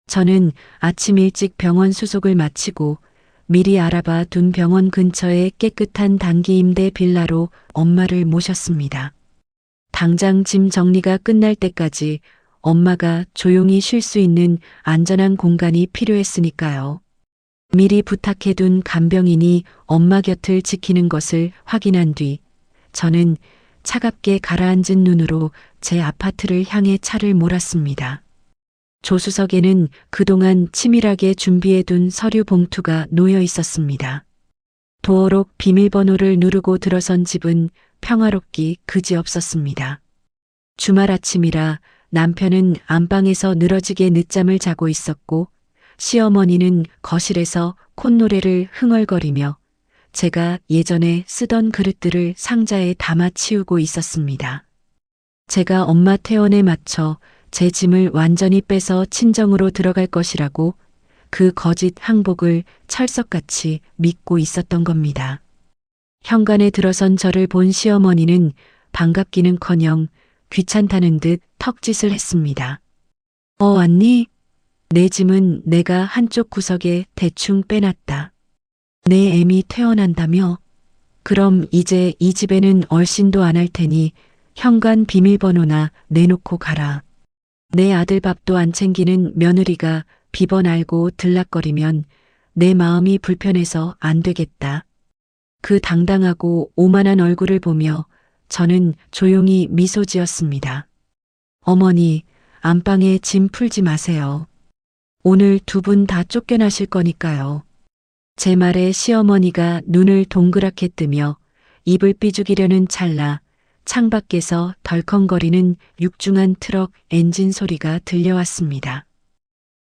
저는 아침 일찍 병원 수속을 마치고 미리 알아봐 둔 병원 근처의 깨끗한 단기 임대 빌라로 엄마를 모셨습니다. 당장 짐 정리가 끝날 때까지 엄마가 조용히 쉴 수 있는 안전한 공간이 필요했으니까요. 미리 부탁해둔 간병인이 엄마 곁을 지키는 것을 확인한 뒤 저는 차갑게 가라앉은 눈으로 제 아파트를 향해 차를 몰았습니다. 조수석에는 그동안 치밀하게 준비해둔 서류 봉투가 놓여 있었습니다. 도어록 비밀번호를 누르고 들어선 집은 평화롭기 그지없었습니다. 주말 아침이라 남편은 안방에서 늘어지게 늦잠을 자고 있었고 시어머니는 거실에서 콧노래를 흥얼거리며 제가 예전에 쓰던 그릇들을 상자에 담아 치우고 있었습니다. 제가 엄마 퇴원에 맞춰 제 짐을 완전히 빼서 친정으로 들어갈 것이라고 그 거짓 항복을 철석같이 믿고 있었던 겁니다. 현관에 들어선 저를 본 시어머니는 반갑기는커녕 귀찮다는 듯 턱짓을 했습니다. 왔니? 내 짐은 내가 한쪽 구석에 대충 빼놨다. 내 애미 퇴원한다며? 그럼 이제 이 집에는 얼씬도 안 할 테니 현관 비밀번호나 내놓고 가라. 내 아들 밥도 안 챙기는 며느리가 비번 알고 들락거리면 내 마음이 불편해서 안 되겠다. 그 당당하고 오만한 얼굴을 보며 저는 조용히 미소 지었습니다. 어머니, 안방에 짐 풀지 마세요. 오늘 2분 다 쫓겨나실 거니까요. 제 말에 시어머니가 눈을 동그랗게 뜨며 입을 삐죽이려는 찰나 창밖에서 덜컹거리는 육중한 트럭 엔진 소리가 들려왔습니다.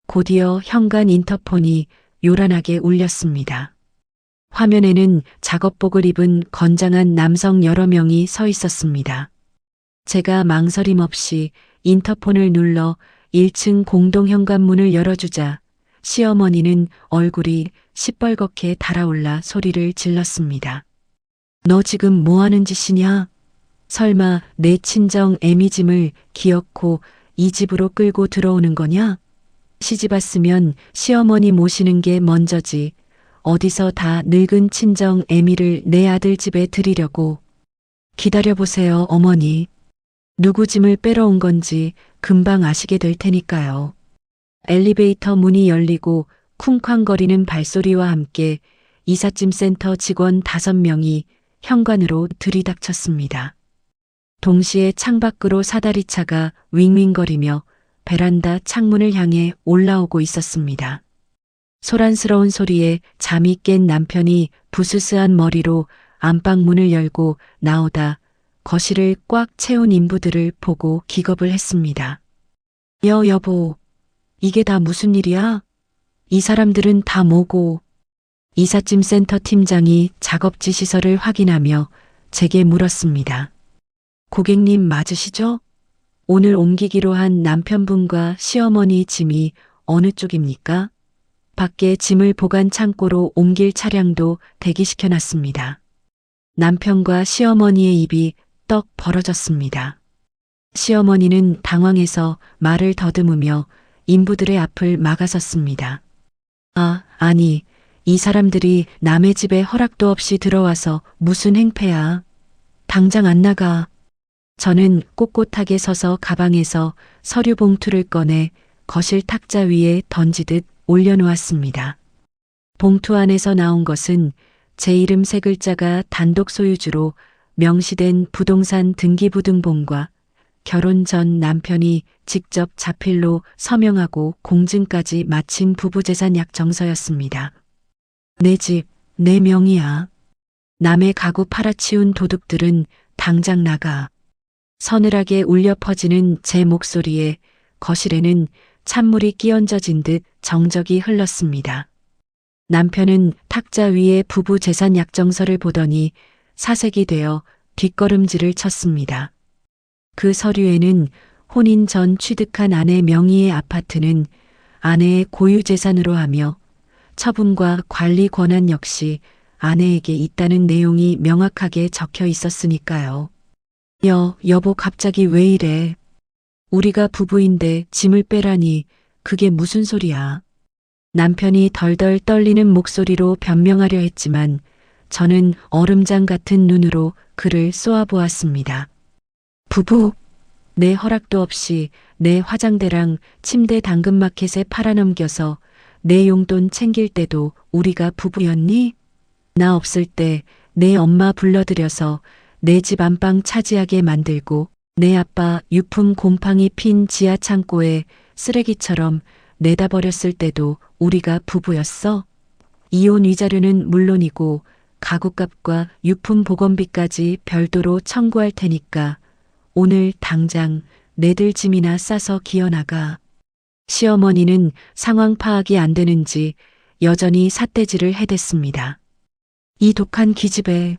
곧이어 현관 인터폰이 요란하게 울렸습니다. 화면에는 작업복을 입은 건장한 남성 여러 명이 서 있었습니다. 제가 망설임 없이 인터폰을 눌러 1층 공동 현관문을 열어주자 시어머니는 얼굴이 시뻘겋게 달아올라 소리를 질렀습니다. 너 지금 뭐 하는 짓이냐? 설마 내 친정 애미짐을 기어코 이 집으로 끌고 들어오는 거냐? 시집 왔으면 시어머니 모시는 게 먼저지. 어디서 다 늙은 친정 애미를 내 아들 집에 들이려고. 기다려보세요, 어머니. 누구 짐을 빼러 온 건지 금방 아시게 될 테니까요. 엘리베이터 문이 열리고 쿵쾅거리는 발소리와 함께 이삿짐 센터 직원 5명이 현관으로 들이닥쳤습니다. 동시에 창밖으로 사다리차가 윙윙거리며 베란다 창문을 향해 올라오고 있었습니다. 소란스러운 소리에 잠이 깬 남편이 부스스한 머리로 안방 문을 열고 나오다 거실을 꽉 채운 인부들을 보고 기겁을 했습니다. 여보, 이게 다 무슨 일이야? 이 사람들은 다 뭐고? 이삿짐 센터 팀장이 작업지 시설을 확인하며 제게 물었습니다. 고객님 맞으시죠? 오늘 옮기기로 한 남편분과 시어머니 짐이 어느 쪽입니까? 밖에 짐을 보관 창고로 옮길 차량도 대기시켜놨습니다. 남편과 시어머니의 입이 떡 벌어졌습니다. 시어머니는 당황해서 말을 더듬으며 인부들의 앞을 막아섰습니다. 아니, 이 사람들이 남의 집에 허락도 없이 들어와서 무슨 행패야. 당장 안 나가. 저는 꼿꼿하게 서서 가방에서 서류 봉투를 꺼내 거실 탁자 위에 던지듯 올려놓았습니다. 봉투 안에서 나온 것은 제 이름 세 글자가 단독 소유주로 명시된 부동산 등기부등본과 결혼 전 남편이 직접 자필로 서명하고 공증까지 마친 부부재산 약정서였습니다. 내 집, 내 명의야. 남의 가구 팔아치운 도둑들은 당장 나가. 서늘하게 울려 퍼지는 제 목소리에 거실에는 찬물이 끼얹어진 듯 정적이 흘렀습니다. 남편은 탁자 위에 부부 재산 약정서를 보더니 사색이 되어 뒷걸음질을 쳤습니다. 그 서류에는 혼인 전 취득한 아내 명의의 아파트는 아내의 고유 재산으로 하며 처분과 관리 권한 역시 아내에게 있다는 내용이 명확하게 적혀 있었으니까요. 여보 갑자기 왜 이래? 우리가 부부인데 짐을 빼라니 그게 무슨 소리야? 남편이 덜덜 떨리는 목소리로 변명하려 했지만 저는 얼음장 같은 눈으로 그를 쏘아보았습니다. 부부, 내 허락도 없이 내 화장대랑 침대 당근마켓에 팔아넘겨서 내 용돈 챙길 때도 우리가 부부였니? 나 없을 때 내 엄마 불러들여서 내 집 안방 차지하게 만들고 내 아빠 유품 곰팡이 핀 지하 창고에 쓰레기처럼 내다 버렸을 때도 우리가 부부였어? 이혼 위자료는 물론이고 가구값과 유품 보건비까지 별도로 청구할 테니까 오늘 당장 내들 짐이나 싸서 기어나가. 시어머니는 상황 파악이 안 되는지 여전히 삿대질을 해댔습니다. 이 독한 기집애,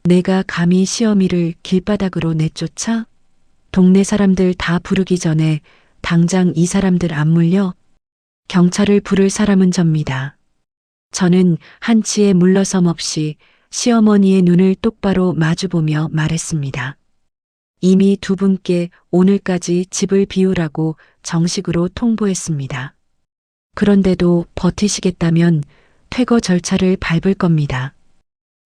내가 감히 시어미를 길바닥으로 내쫓아? 동네 사람들 다 부르기 전에 당장 이 사람들 안 물려? 경찰을 부를 사람은 접니다. 저는 한치의 물러섬 없이 시어머니의 눈을 똑바로 마주보며 말했습니다. 이미 두 분께 오늘까지 집을 비우라고 정식으로 통보했습니다. 그런데도 버티시겠다면 퇴거 절차를 밟을 겁니다.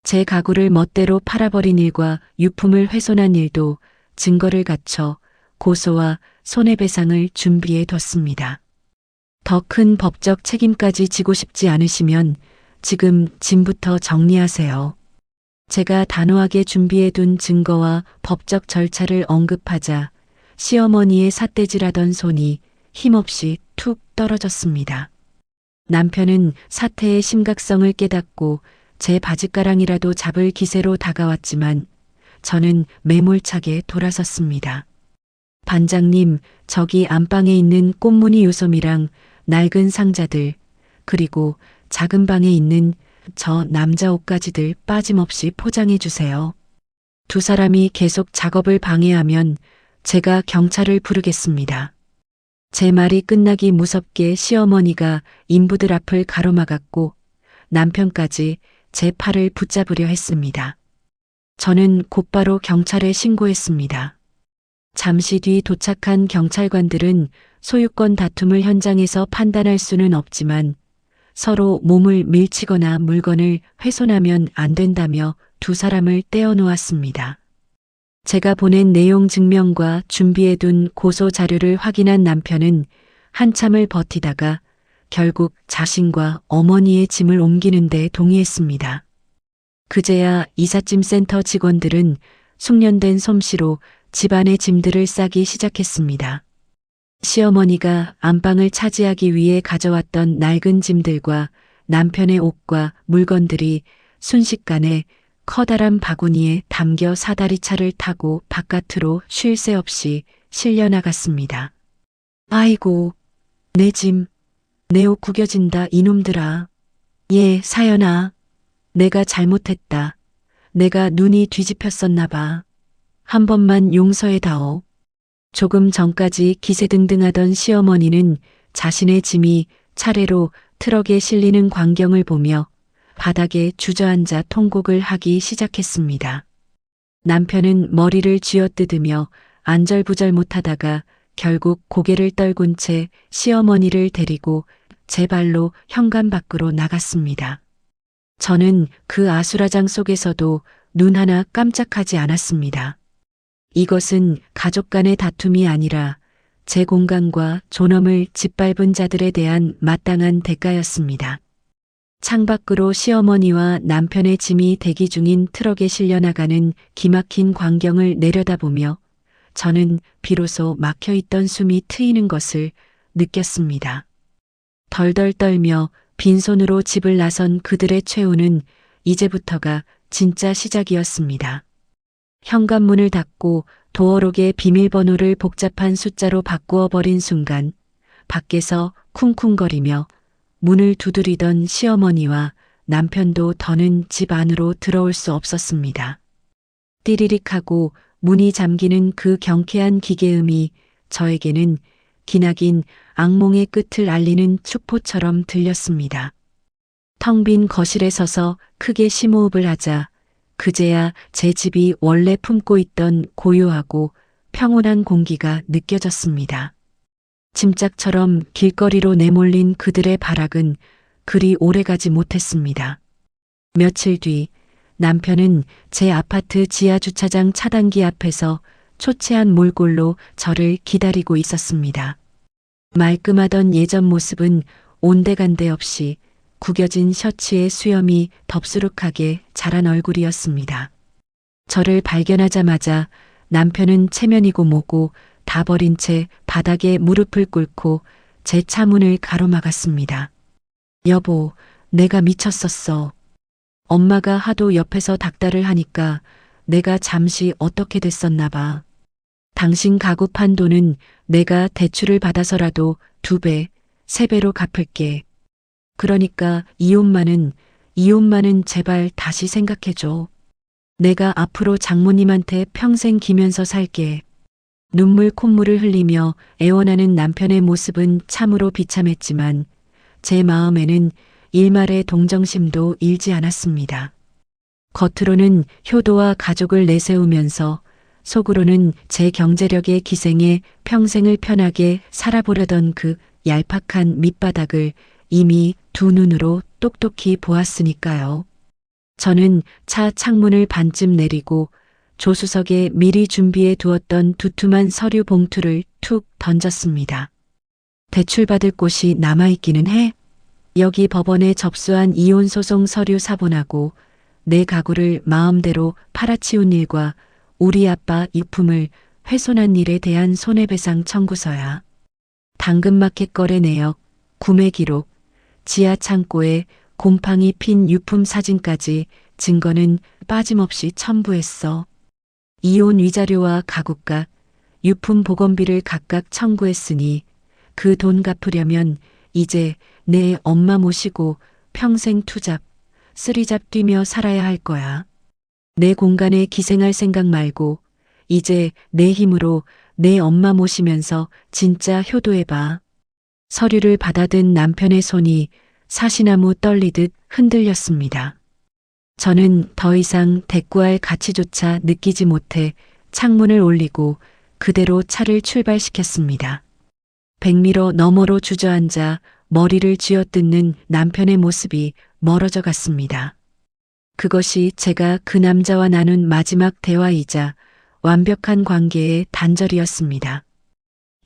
제 가구를 멋대로 팔아버린 일과 유품을 훼손한 일도 증거를 갖춰 고소와 손해배상을 준비해 뒀습니다. 더 큰 법적 책임까지 지고 싶지 않으시면 지금 짐부터 정리하세요. 제가 단호하게 준비해둔 증거와 법적 절차를 언급하자 시어머니의 삿대질하던 손이 힘없이 툭 떨어졌습니다. 남편은 사태의 심각성을 깨닫고 제 바짓가랑이라도 잡을 기세로 다가왔지만 저는 매몰차게 돌아섰습니다. 반장님, 저기 안방에 있는 꽃무늬 요솜이랑 낡은 상자들, 그리고 작은 방에 있는 저 남자 옷가지들 빠짐없이 포장해 주세요. 두 사람이 계속 작업을 방해하면 제가 경찰을 부르겠습니다. 제 말이 끝나기 무섭게 시어머니가 인부들 앞을 가로막았고 남편까지 제 팔을 붙잡으려 했습니다. 저는 곧바로 경찰에 신고했습니다. 잠시 뒤 도착한 경찰관들은 소유권 다툼을 현장에서 판단할 수는 없지만 서로 몸을 밀치거나 물건을 훼손하면 안 된다며 두 사람을 떼어놓았습니다. 제가 보낸 내용 증명과 준비해둔 고소 자료를 확인한 남편은 한참을 버티다가 결국 자신과 어머니의 짐을 옮기는 데 동의했습니다. 그제야 이삿짐센터 직원들은 숙련된 솜씨로 집안의 짐들을 싸기 시작했습니다. 시어머니가 안방을 차지하기 위해 가져왔던 낡은 짐들과 남편의 옷과 물건들이 순식간에 커다란 바구니에 담겨 사다리차를 타고 바깥으로 쉴 새 없이 실려나갔습니다. 아이고, 내 짐, 내 옷 구겨진다 이놈들아. 예, 사연아. 내가 잘못했다. 내가 눈이 뒤집혔었나 봐. 한 번만 용서해다오. 조금 전까지 기세등등하던 시어머니는 자신의 짐이 차례로 트럭에 실리는 광경을 보며 바닥에 주저앉아 통곡을 하기 시작했습니다. 남편은 머리를 쥐어뜯으며 안절부절 못하다가 결국 고개를 떨군 채 시어머니를 데리고 제 발로 현관 밖으로 나갔습니다. 저는 그 아수라장 속에서도 눈 하나 깜짝하지 않았습니다. 이것은 가족 간의 다툼이 아니라 제 공간과 존엄을 짓밟은 자들에 대한 마땅한 대가였습니다. 창밖으로 시어머니와 남편의 짐이 대기 중인 트럭에 실려나가는 기막힌 광경을 내려다보며 저는 비로소 막혀있던 숨이 트이는 것을 느꼈습니다. 덜덜 떨며 빈손으로 집을 나선 그들의 최후는 이제부터가 진짜 시작이었습니다. 현관문을 닫고 도어록의 비밀번호를 복잡한 숫자로 바꾸어 버린 순간 밖에서 쿵쿵거리며 문을 두드리던 시어머니와 남편도 더는 집 안으로 들어올 수 없었습니다. 띠리릭 하고 문이 잠기는 그 경쾌한 기계음이 저에게는 기나긴 악몽의 끝을 알리는 축포처럼 들렸습니다. 텅 빈 거실에 서서 크게 심호흡을 하자 그제야 제 집이 원래 품고 있던 고요하고 평온한 공기가 느껴졌습니다. 짐짝처럼 길거리로 내몰린 그들의 발악은 그리 오래가지 못했습니다. 며칠 뒤 남편은 제 아파트 지하 주차장 차단기 앞에서 초췌한 몰골로 저를 기다리고 있었습니다. 말끔하던 예전 모습은 온데간데 없이 구겨진 셔츠의 수염이 덥수룩하게 자란 얼굴이었습니다. 저를 발견하자마자 남편은 체면이고 뭐고 다 버린 채 바닥에 무릎을 꿇고 제 차문을 가로막았습니다. 여보, 내가 미쳤었어. 엄마가 하도 옆에서 닥달을 하니까 내가 잠시 어떻게 됐었나 봐. 당신 가구 판 돈은 내가 대출을 받아서라도 2배, 3배로 갚을게. 그러니까 이혼만은 제발 다시 생각해줘. 내가 앞으로 장모님한테 평생 기면서 살게. 눈물 콧물을 흘리며 애원하는 남편의 모습은 참으로 비참했지만 제 마음에는 일말의 동정심도 일지 않았습니다. 겉으로는 효도와 가족을 내세우면서 속으로는 제 경제력의 기생에 평생을 편하게 살아보려던 그 얄팍한 밑바닥을 이미 두 눈으로 똑똑히 보았으니까요. 저는 차 창문을 반쯤 내리고 조수석에 미리 준비해 두었던 두툼한 서류 봉투를 툭 던졌습니다. 대출받을 곳이 남아있기는 해. 여기 법원에 접수한 이혼소송 서류 사본하고 내 가구를 마음대로 팔아치운 일과 우리 아빠 유품을 훼손한 일에 대한 손해배상 청구서야. 당근마켓 거래 내역, 구매 기록, 지하 창고에 곰팡이 핀 유품 사진까지 증거는 빠짐없이 첨부했어. 이혼 위자료와 가구값, 유품 보건비를 각각 청구했으니 그 돈 갚으려면 이제 내 엄마 모시고 평생 투잡, 쓰리잡 뛰며 살아야 할 거야. 내 공간에 기생할 생각 말고 이제 내 힘으로 내 엄마 모시면서 진짜 효도해봐. 서류를 받아든 남편의 손이 사시나무 떨리듯 흔들렸습니다. 저는 더 이상 대꾸할 가치조차 느끼지 못해 창문을 올리고 그대로 차를 출발시켰습니다. 백미러 너머로 주저앉아 머리를 쥐어뜯는 남편의 모습이 멀어져 갔습니다. 그것이 제가 그 남자와 나눈 마지막 대화이자 완벽한 관계의 단절이었습니다.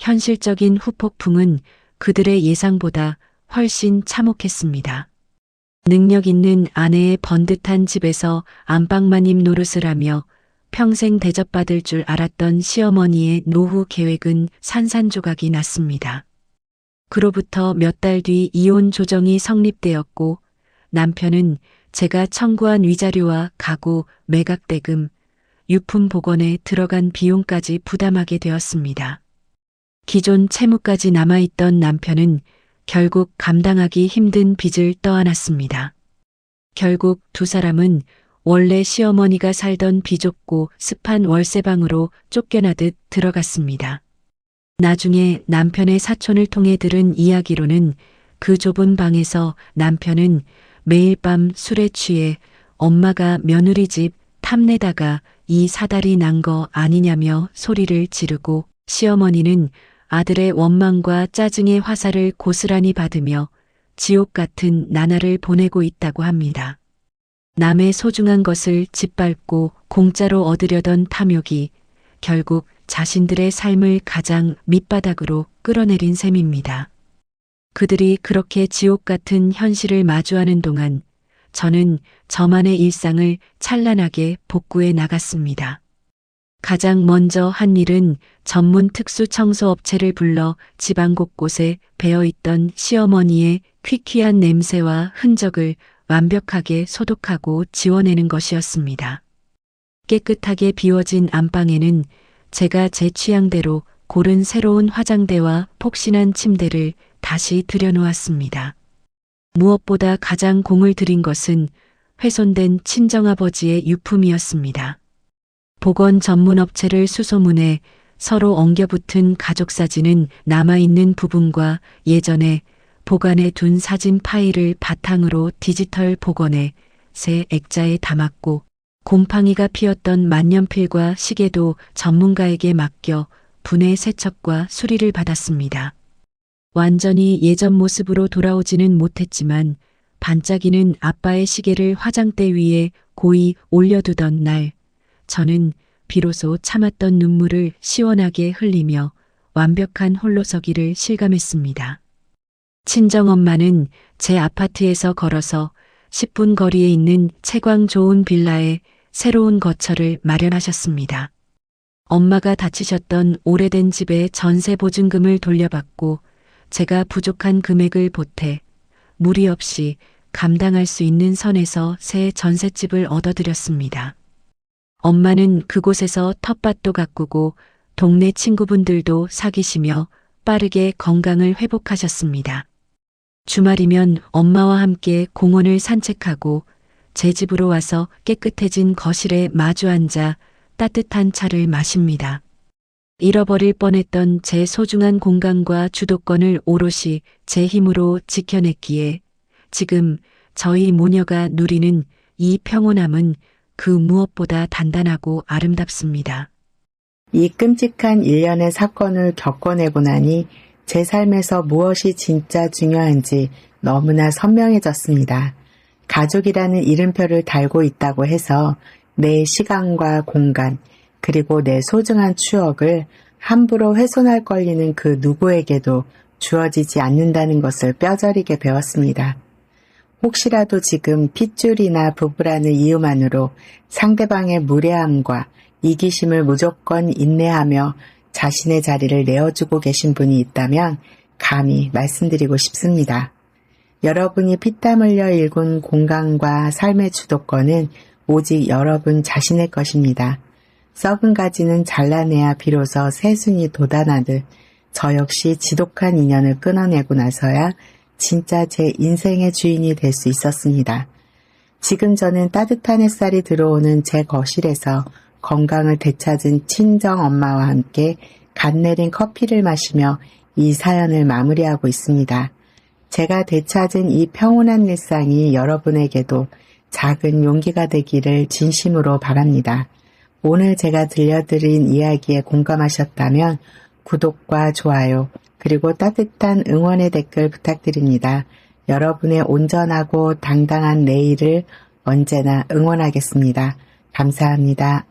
현실적인 후폭풍은 그들의 예상보다 훨씬 참혹했습니다. 능력 있는 아내의 번듯한 집에서 안방마님 노릇을 하며 평생 대접받을 줄 알았던 시어머니의 노후 계획은 산산조각이 났습니다. 그로부터 몇 달 뒤 이혼 조정이 성립되었고 남편은 제가 청구한 위자료와 가구, 매각대금, 유품 복원에 들어간 비용까지 부담하게 되었습니다. 기존 채무까지 남아있던 남편은 결국 감당하기 힘든 빚을 떠안았습니다. 결국 두 사람은 원래 시어머니가 살던 비좁고 습한 월세방으로 쫓겨나듯 들어갔습니다. 나중에 남편의 사촌을 통해 들은 이야기로는 그 좁은 방에서 남편은 매일 밤 술에 취해 엄마가 며느리 집 탐내다가 이 사달이 난 거 아니냐며 소리를 지르고 시어머니는 아들의 원망과 짜증의 화살을 고스란히 받으며 지옥 같은 나날을 보내고 있다고 합니다. 남의 소중한 것을 짓밟고 공짜로 얻으려던 탐욕이 결국 자신들의 삶을 가장 밑바닥으로 끌어내린 셈입니다. 그들이 그렇게 지옥 같은 현실을 마주하는 동안 저는 저만의 일상을 찬란하게 복구해 나갔습니다. 가장 먼저 한 일은 전문 특수 청소업체를 불러 집안 곳곳에 배어있던 시어머니의 퀴퀴한 냄새와 흔적을 완벽하게 소독하고 지워내는 것이었습니다. 깨끗하게 비워진 안방에는 제가 제 취향대로 고른 새로운 화장대와 폭신한 침대를 다시 들여놓았습니다. 무엇보다 가장 공을 들인 것은 훼손된 친정아버지의 유품이었습니다. 보건 전문 업체를 수소문해 서로 엉겨붙은 가족 사진은 남아있는 부분과 예전에 보관해 둔 사진 파일을 바탕으로 디지털 복원해 새 액자에 담았고 곰팡이가 피었던 만년필과 시계도 전문가에게 맡겨 분해 세척과 수리를 받았습니다. 완전히 예전 모습으로 돌아오지는 못했지만 반짝이는 아빠의 시계를 화장대 위에 고이 올려두던 날, 저는 비로소 참았던 눈물을 시원하게 흘리며 완벽한 홀로서기를 실감했습니다. 친정엄마는 제 아파트에서 걸어서 10분 거리에 있는 채광 좋은 빌라에 새로운 거처를 마련하셨습니다. 엄마가 다치셨던 오래된 집에 전세 보증금을 돌려받고 제가 부족한 금액을 보태 무리 없이 감당할 수 있는 선에서 새 전셋집을 얻어드렸습니다. 엄마는 그곳에서 텃밭도 가꾸고 동네 친구분들도 사귀시며 빠르게 건강을 회복하셨습니다. 주말이면 엄마와 함께 공원을 산책하고 제 집으로 와서 깨끗해진 거실에 마주 앉아 따뜻한 차를 마십니다. 잃어버릴 뻔했던 제 소중한 공간과 주도권을 오롯이 제 힘으로 지켜냈기에 지금 저희 모녀가 누리는 이 평온함은 그 무엇보다 단단하고 아름답습니다. 이 끔찍한 일련의 사건을 겪어내고 나니 제 삶에서 무엇이 진짜 중요한지 너무나 선명해졌습니다. 가족이라는 이름표를 달고 있다고 해서 내 시간과 공간, 그리고 내 소중한 추억을 함부로 훼손할 권리는 그 누구에게도 주어지지 않는다는 것을 뼈저리게 배웠습니다. 혹시라도 지금 핏줄이나 부부라는 이유만으로 상대방의 무례함과 이기심을 무조건 인내하며 자신의 자리를 내어주고 계신 분이 있다면 감히 말씀드리고 싶습니다. 여러분이 피땀 흘려 일군 공간과 삶의 주도권은 오직 여러분 자신의 것입니다. 썩은 가지는 잘라내야 비로소 새순이 돋아나듯 저 역시 지독한 인연을 끊어내고 나서야 진짜 제 인생의 주인이 될 수 있었습니다. 지금 저는 따뜻한 햇살이 들어오는 제 거실에서 건강을 되찾은 친정 엄마와 함께 갓 내린 커피를 마시며 이 사연을 마무리하고 있습니다. 제가 되찾은 이 평온한 일상이 여러분에게도 작은 용기가 되기를 진심으로 바랍니다. 오늘 제가 들려드린 이야기에 공감하셨다면 구독과 좋아요 그리고 따뜻한 응원의 댓글 부탁드립니다. 여러분의 온전하고 당당한 내일을 언제나 응원하겠습니다. 감사합니다.